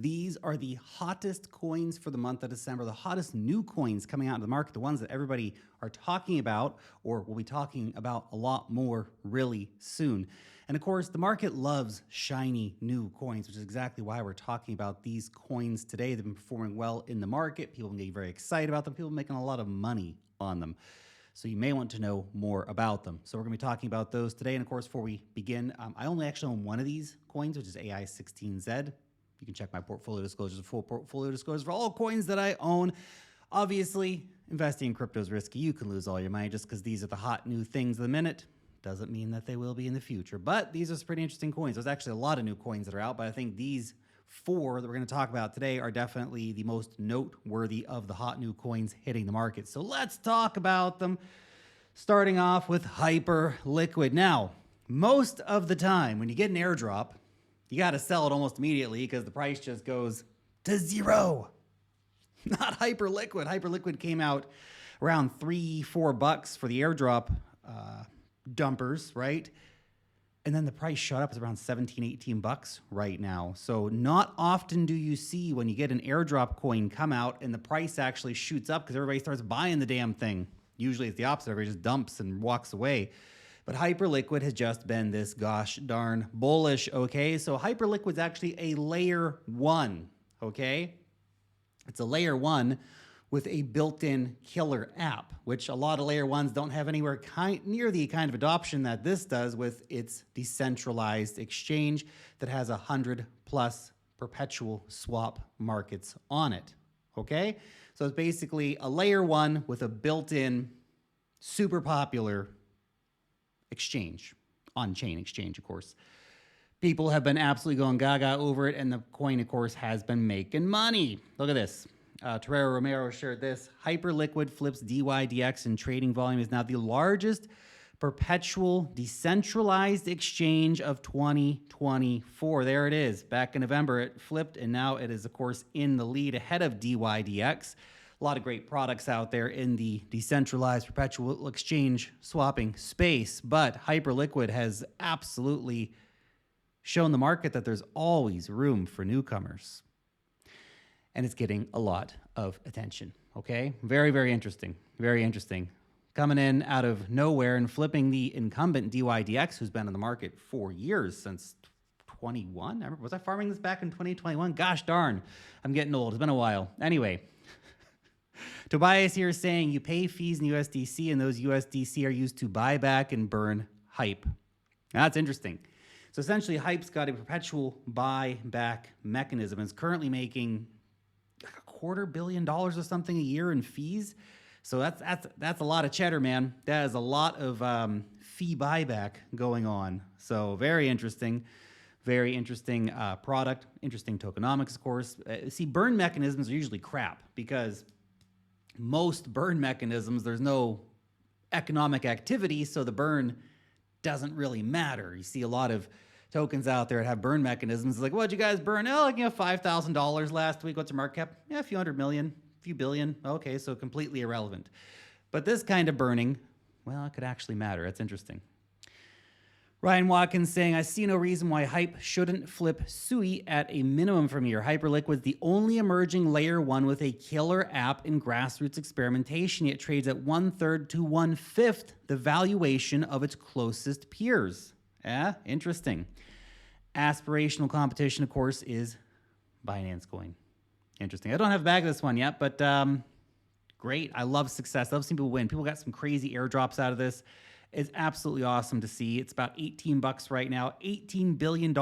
These are the hottest coins for the month of December, the hottest new coins coming out in the market, the ones that everybody are talking about or will be talking about a lot more really soon. And of course, the market loves shiny new coins, which is exactly why we're talking about these coins today. They've been performing well in the market. People get very excited about them. People making a lot of money on them. So you may want to know more about them. So we're going to be talking about those today. And of course, before we begin, I only actually own one of these coins, which is AI16Z. You can check my portfolio disclosures, full portfolio disclosures for all coins that I own. Obviously, investing in crypto is risky. You can lose all your money just because these are the hot new things of the minute. Doesn't mean that they will be in the future. But these are some pretty interesting coins. There's actually a lot of new coins that are out, but I think these four that we're going to talk about today are definitely the most noteworthy of the hot new coins hitting the market. So let's talk about them, starting off with Hyperliquid. Now, most of the time when you get an airdrop, you got to sell it almost immediately because the price just goes to zero. Not Hyperliquid. Hyperliquid came out around $3-4 for the airdrop dumpers, right? And then the price shot up. It's around $17-18 right now. So not often do you see when you get an airdrop coin come out and the price actually shoots up because everybody starts buying the damn thing. Usually it's the opposite. Everybody just dumps and walks away. But Hyperliquid has just been this gosh darn bullish, okay? So Hyperliquid's actually a layer one, okay? It's a layer one with a built-in killer app, which a lot of layer ones don't have anywhere near the kind of adoption that this does with its decentralized exchange that has 100+ perpetual swap markets on it, okay? So it's basically a layer one with a built-in super popular exchange, on-chain exchange, of course. People have been absolutely going gaga over it, and the coin, of course, has been making money. Look at this. Terrero Romero shared this. Hyperliquid flips DYDX in trading volume is now the largest perpetual decentralized exchange of 2024. There it is. Back in November, it flipped, and now it is, of course, in the lead ahead of DYDX. A lot of great products out there in the decentralized perpetual exchange swapping space, but Hyperliquid has absolutely shown the market that there's always room for newcomers. And it's getting a lot of attention, okay? Very, very interesting. Very interesting. Coming in out of nowhere and flipping the incumbent DYDX, who's been in the market for years, since 21. Was I farming this back in 2021? Gosh darn, I'm getting old. It's been a while. Anyway, Tobias here is saying you pay fees in USDC and those USDC are used to buy back and burn Hype. Now, that's interesting. So essentially, Hype's got a perpetual buyback mechanism. It's currently making like $250 million or something a year in fees. So that's a lot of cheddar, man. That is a lot of fee buyback going on. So very interesting. Very interesting product. Interesting tokenomics, of course. See, burn mechanisms are usually crap because most burn mechanisms, there's no economic activity, so the burn doesn't really matter. You see a lot of tokens out there that have burn mechanisms. It's like, what'd you guys burn? Oh, like, $5,000 last week. What's your market cap? Yeah, a few hundred million, a few billion. Okay, so completely irrelevant. But this kind of burning, well, it could actually matter. That's interesting. Ryan Watkins saying, I see no reason why Hype shouldn't flip SUI at a minimum from here. Hyperliquid's the only emerging layer one with a killer app in grassroots experimentation. It trades at 1/3 to 1/5 the valuation of its closest peers. Yeah, interesting. Aspirational competition, of course, is Binance Coin. Interesting. I don't have a bag of this one yet, but great. I love success. I love seeing people win. People got some crazy airdrops out of this. It's absolutely awesome to see. It's about $18 right now, $18 billion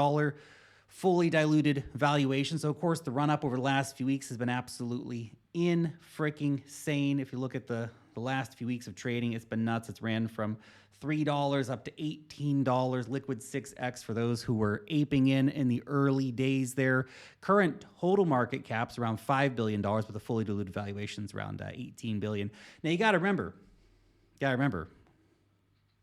fully diluted valuation. So, of course, the run up over the last few weeks has been absolutely insane. If you look at the last few weeks of trading, it's been nuts. It's ran from $3 up to $18, liquid 6x for those who were aping in the early days there. Current total market cap's around $5 billion, with the fully diluted valuations around $18 billion. Now, you got to remember,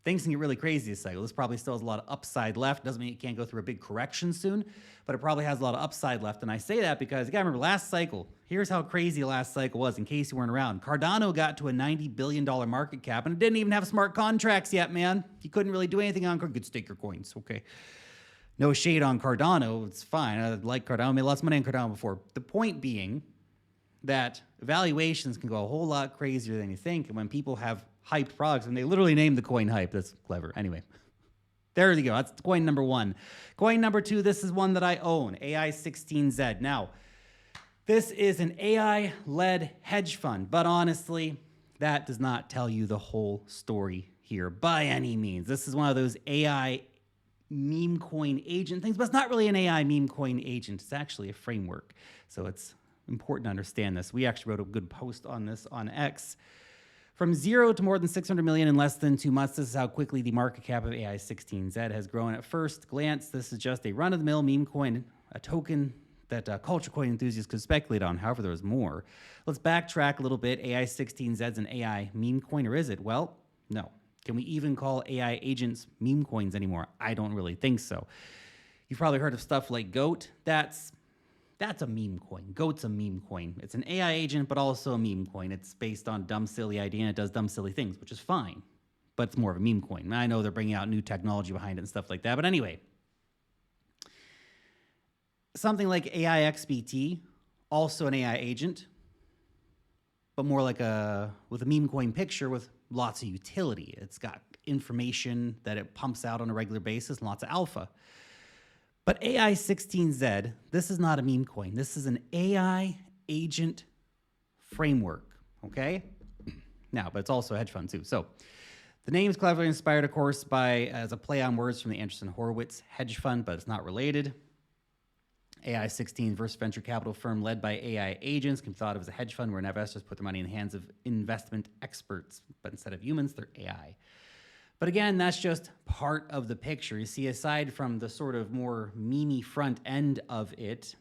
things can get really crazy this cycle. This probably still has a lot of upside left. Doesn't mean it can't go through a big correction soon, but it probably has a lot of upside left. And I say that because you gotta remember last cycle, here's how crazy last cycle was in case you weren't around. Cardano got to a $90 billion market cap and it didn't even have smart contracts yet, man. You couldn't really do anything on, you could stake your coins, okay. No shade on Cardano. It's fine. I like Cardano. I made lots of money on Cardano before. The point being that valuations can go a whole lot crazier than you think. And when people have hyped products, and they literally named the coin hype, that's clever. Anyway, there you go. That's coin number one. Coin number two, this is one that I own, AI16Z. Now, this is an AI-led hedge fund, but honestly, that does not tell you the whole story here by any means. This is one of those AI meme coin agent things, but it's not really an AI meme coin agent. It's actually a framework. So it's important to understand this. We actually wrote a good post on this on X. From 0 to more than 600 million in less than 2 months, this is how quickly the market cap of AI16Z has grown. At first glance, this is just a run-of-the-mill meme coin, a token that culture coin enthusiasts could speculate on. However, there was more. Let's backtrack a little bit. AI16Z is an AI meme coin, or is it? Well, no. Can we even call AI agents meme coins anymore? I don't really think so. You've probably heard of stuff like GOAT. That's a meme coin. GOAT's a meme coin. It's an AI agent, but also a meme coin. It's based on dumb, silly idea, and it does dumb, silly things, which is fine. But it's more of a meme coin. I know they're bringing out new technology behind it and stuff like that. But anyway, something like AIXBT, also an AI agent, but more like with a meme coin picture with lots of utility. It's got information that it pumps out on a regular basis and lots of alpha. But AI16Z, this is not a meme coin. This is an AI agent framework, okay? Now, but it's also a hedge fund too. So the name is cleverly inspired, of course, as a play on words from the Andreessen Horowitz hedge fund, but it's not related. AI16 versus venture capital firm led by AI agents can be thought of as a hedge fund where investors put their money in the hands of investment experts, but instead of humans, they're AI. But again, that's just part of the picture. You see, aside from the sort of more meme front end of it,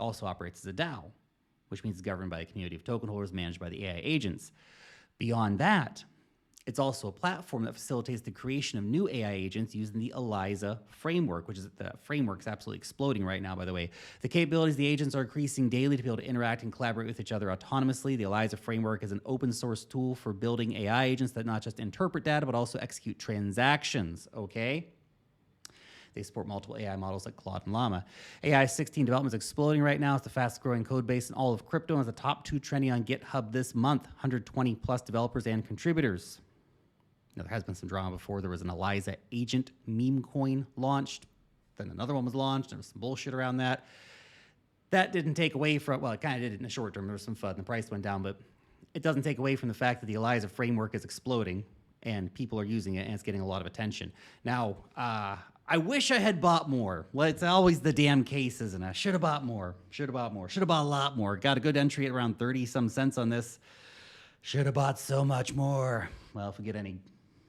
also operates as a DAO, which means it's governed by a community of token holders managed by the AI agents. Beyond that, it's also a platform that facilitates the creation of new AI agents using the ELIZA framework, which is the framework's absolutely exploding right now, by the way. The capabilities of the agents are increasing daily to be able to interact and collaborate with each other autonomously. The ELIZA framework is an open source tool for building AI agents that not just interpret data, but also execute transactions, okay? They support multiple AI models like Claude and Llama. AI16 development is exploding right now. It's the fastest growing code base in all of crypto and is the top 2 trending on GitHub this month, 120 plus developers and contributors. Now, there has been some drama before. There was an ELIZA agent meme coin launched. Then another one was launched. There was some bullshit around that. That didn't take away from, well, it kind of did it in the short term. There was some FUD and the price went down, but it doesn't take away from the fact that the ELIZA framework is exploding and people are using it and it's getting a lot of attention. Now, I wish I had bought more. Well, it's always the damn case, isn't it? Should have bought more. Should have bought more. Should have bought a lot more. Got a good entry at around 30 some cents on this. Should have bought so much more. Well, if we get any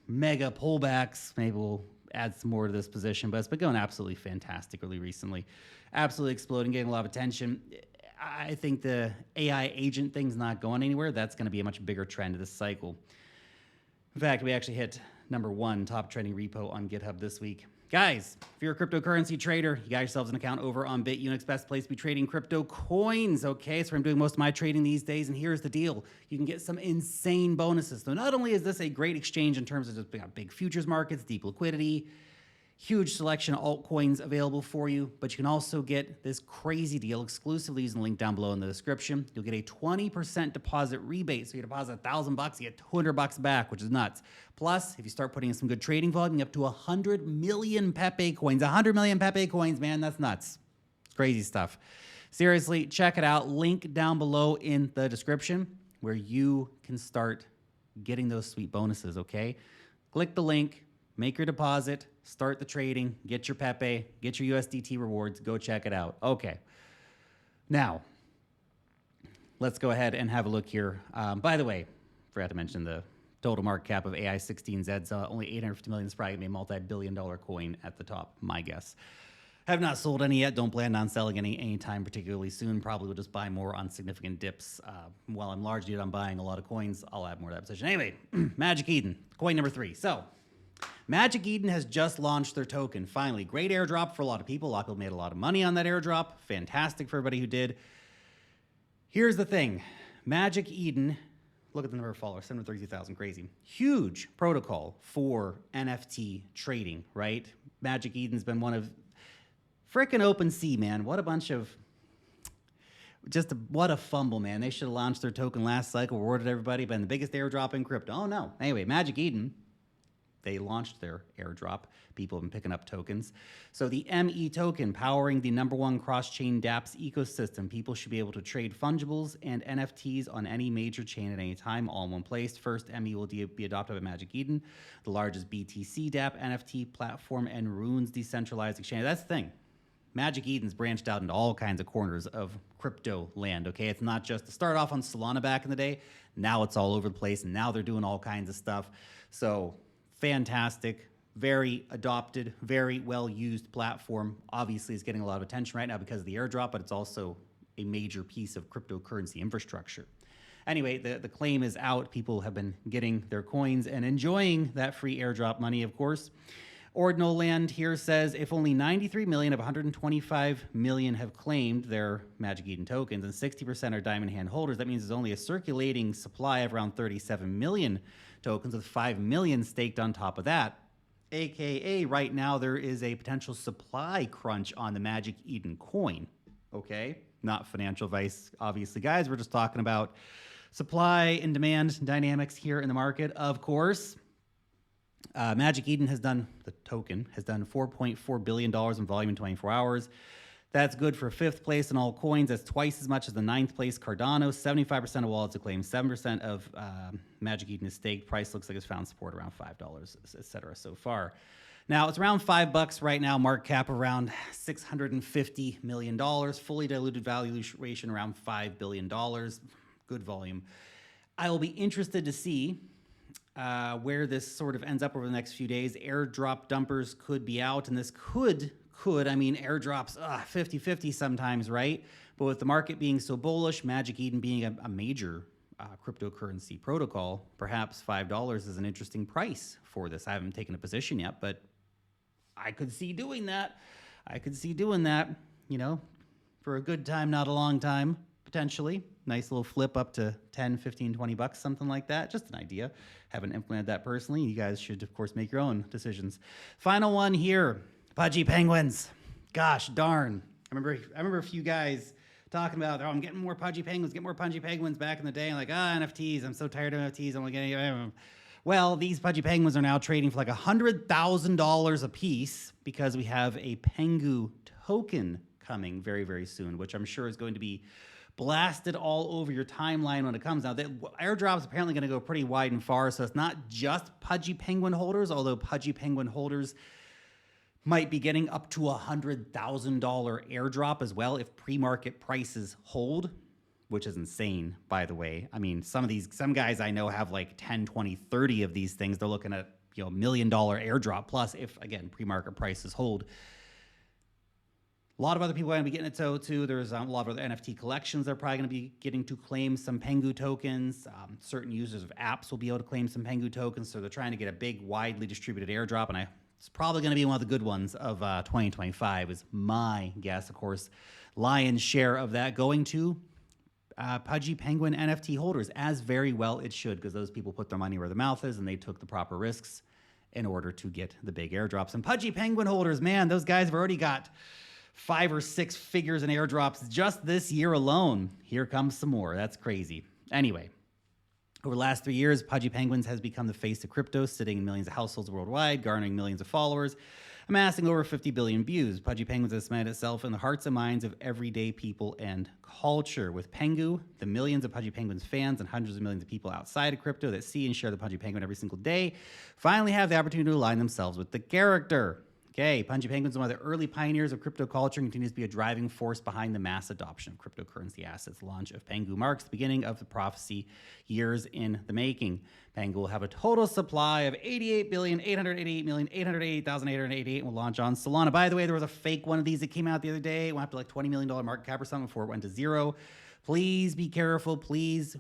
mega pullbacks, maybe we'll add some more to this position, but it's been going absolutely fantastic really recently. Absolutely exploding, getting a lot of attention. I think the AI agent thing's not going anywhere. That's going to be a much bigger trend of this cycle. In fact, we actually hit #1 top trending repo on GitHub this week. Guys, if you're a cryptocurrency trader, you got yourselves an account over on BitUnix, best place to be trading crypto coins, okay? So I'm doing most of my trading these days, and here's the deal. You can get some insane bonuses. So not only is this a great exchange in terms of just big futures markets, deep liquidity, huge selection of altcoins available for you, but you can also get this crazy deal exclusively using the link down below in the description. You'll get a 20% deposit rebate. So you deposit $1,000, you get $200 back, which is nuts. Plus, if you start putting in some good trading volume, you get up to 100 million Pepe coins. 100 million Pepe coins, man, that's nuts. It's crazy stuff. Seriously, check it out. Link down below in the description where you can start getting those sweet bonuses, okay? Click the link. Make your deposit, start the trading, get your Pepe, get your USDT rewards, go check it out. Okay. Now, let's go ahead and have a look here. By the way, forgot to mention the total market cap of AI16Z's only 850 million. It's probably going to be a multi-billion-dollar coin at the top, my guess. Have not sold any yet. Don't plan on selling any anytime particularly soon. Probably will just buy more on significant dips. While I'm largely on buying a lot of coins, I'll add more to that position. Anyway, Magic Eden, coin number 3. So, Magic Eden has just launched their token. Finally, great airdrop for a lot of people. A lot of people made a lot of money on that airdrop. Fantastic for everybody who did. Here's the thing. Magic Eden, look at the number of followers, 732,000, crazy. Huge protocol for NFT trading, right? Magic Eden's been one of Frickin' OpenSea, man. What a bunch of what a fumble, man. They should have launched their token last cycle, rewarded everybody, been the biggest airdrop in crypto. Oh, no. Anyway, Magic Eden, they launched their airdrop. People have been picking up tokens. So the ME token, powering the #1 cross-chain dApps ecosystem. People should be able to trade fungibles and NFTs on any major chain at any time, all in one place. First, ME will be adopted by Magic Eden, the largest BTC dApp NFT platform and Rune's decentralized exchange. That's the thing. Magic Eden's branched out into all kinds of corners of crypto land, okay? It's not just to start off on Solana back in the day. Now it's all over the place, and now they're doing all kinds of stuff. So fantastic, very adopted, very well-used platform. Obviously, it's getting a lot of attention right now because of the airdrop, but it's also a major piece of cryptocurrency infrastructure. Anyway, the claim is out. People have been getting their coins and enjoying that free airdrop money, of course. Ordinal Land here says if only 93 million of 125 million have claimed their Magic Eden tokens and 60% are Diamond Hand holders, that means there's only a circulating supply of around 37 million tokens with 5 million staked on top of that. AKA right now there is a potential supply crunch on the Magic Eden coin. Okay? Not financial advice, obviously, guys. We're just talking about supply and demand dynamics here in the market, of course. Magic Eden the token has done $4.4 billion in volume in 24 hours. That's good for 5th place in all coins. That's twice as much as the 9th place Cardano. 75% of wallets have claimed. 7% of Magic Eden is staked. Price looks like it's found support around $5, etc. so far. Now, it's around $5 right now. Market cap around $650 million. Fully diluted valuation around $5 billion. Good volume. I will be interested to see where this sort of ends up over the next few days. Airdrop dumpers could be out, and this could, I mean, airdrops 50-50 sometimes, right? But with the market being so bullish, Magic Eden being a major cryptocurrency protocol, perhaps $5 is an interesting price for this. I haven't taken a position yet, but I could see doing that. You know, for a good time, not a long time, potentially. Nice little flip up to 10, 15, 20 bucks, something like that. Just an idea. Haven't implemented that personally. You guys should, of course, make your own decisions. Final one here. Pudgy penguins. Gosh darn. I remember a few guys talking about, I'm getting more pudgy penguins back in the day. I'm like, NFTs. I'm so tired of NFTs. I'm like, well, these pudgy penguins are now trading for like $100,000 a piece because we have a Pengu token coming very, very soon, which I'm sure is going to be blasted all over your timeline when it comes out. Airdrop's apparently going to go pretty wide and far, so it's not just pudgy penguin holders, although pudgy penguin holders might be getting up to $100,000 airdrop as well if pre-market prices hold, which is insane, by the way. I mean, some guys I know have like 10, 20, 30 of these things. They're looking at, $1 million airdrop plus if, again, pre-market prices hold. A lot of other people are going to be getting it too. There's a lot of other NFT collections they're probably going to be getting to claim some Pengu tokens. Certain users of apps will be able to claim some Pengu tokens. So they're trying to get a big, widely distributed airdrop. And it's probably going to be one of the good ones of 2025 is my guess. Of course, lion's share of that going to Pudgy Penguin NFT holders, as very well it should, because those people put their money where their mouth is and they took the proper risks in order to get the big airdrops. And Pudgy Penguin holders, man, those guys have already got 5 or 6 figures in airdrops just this year alone. Here comes some more. That's crazy. Anyway, over the last 3 years, Pudgy Penguins has become the face of crypto, sitting in millions of households worldwide, garnering millions of followers, amassing over 50 billion views. Pudgy Penguins has cemented itself in the hearts and minds of everyday people and culture. With Pengu, the millions of Pudgy Penguins fans and hundreds of millions of people outside of crypto that see and share the Pudgy Penguin every single day finally have the opportunity to align themselves with the character. Okay, Pudgy Penguins is one of the early pioneers of crypto culture and continues to be a driving force behind the mass adoption of cryptocurrency assets. The launch of Pengu marks the beginning of the prophecy years in the making. Pengu will have a total supply of 88,888,888,888 and will launch on Solana. By the way, there was a fake one of these that came out the other day. It went up to like $20 million market cap or something before it went to zero. Please be careful, please.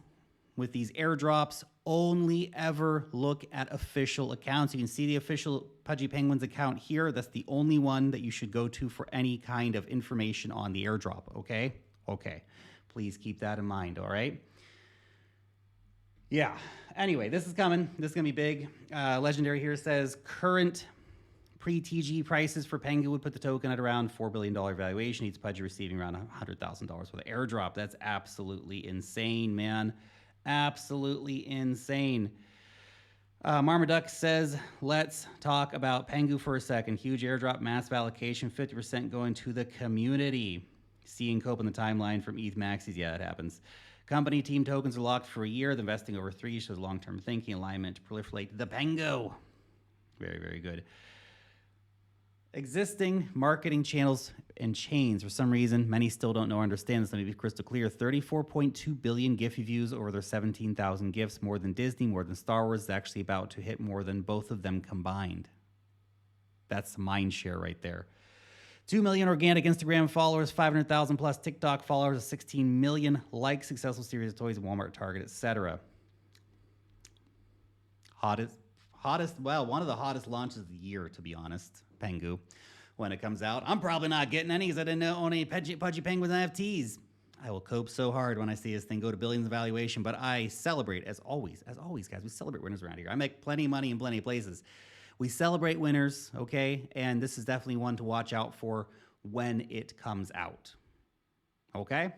With these airdrops, only ever look at official accounts. You can see the official Pudgy Penguins account here. That's the only one that you should go to for any kind of information on the airdrop, okay? Okay. Please keep that in mind, all right? Yeah. Anyway, this is coming. This is going to be big. Legendary here says current Pre-TG prices for Pengu would put the token at around $4 billion valuation. Each pudgy receiving around $100,000 with an airdrop. That's absolutely insane, man. Absolutely insane. Marmaduke says, let's talk about Pengu for a second. Huge airdrop, massive allocation, 50% going to the community. Seeing Cope in the timeline from MEXC. Yeah, it happens. Company team tokens are locked for a year. The investing over 3 shows long-term thinking, alignment to proliferate the Pengu. Very, very good. Existing marketing channels and chains. For some reason, many still don't know or understand this. Let me be crystal clear. 34.2 billion Giphy views over their 17,000 GIFs. More than Disney, more than Star Wars. It's actually about to hit more than both of them combined. That's mind share right there. 2 million organic Instagram followers, 500,000 plus TikTok followers, 16 million likes, successful series of toys at Walmart, Target, etc. Hottest, well, one of the hottest launches of the year, to be honest, Pengu. When it comes out, I'm probably not getting any because I didn't own any Pudgy Penguins NFTs. I will cope so hard when I see this thing go to billions of valuation, but I celebrate, as always, guys. We celebrate winners around here. I make plenty of money in plenty of places. We celebrate winners, okay? And this is definitely one to watch out for when it comes out, okay?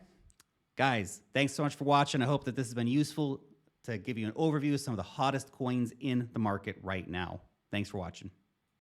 Guys, thanks so much for watching. I hope that this has been useful to give you an overview of some of the hottest coins in the market right now. Thanks for watching.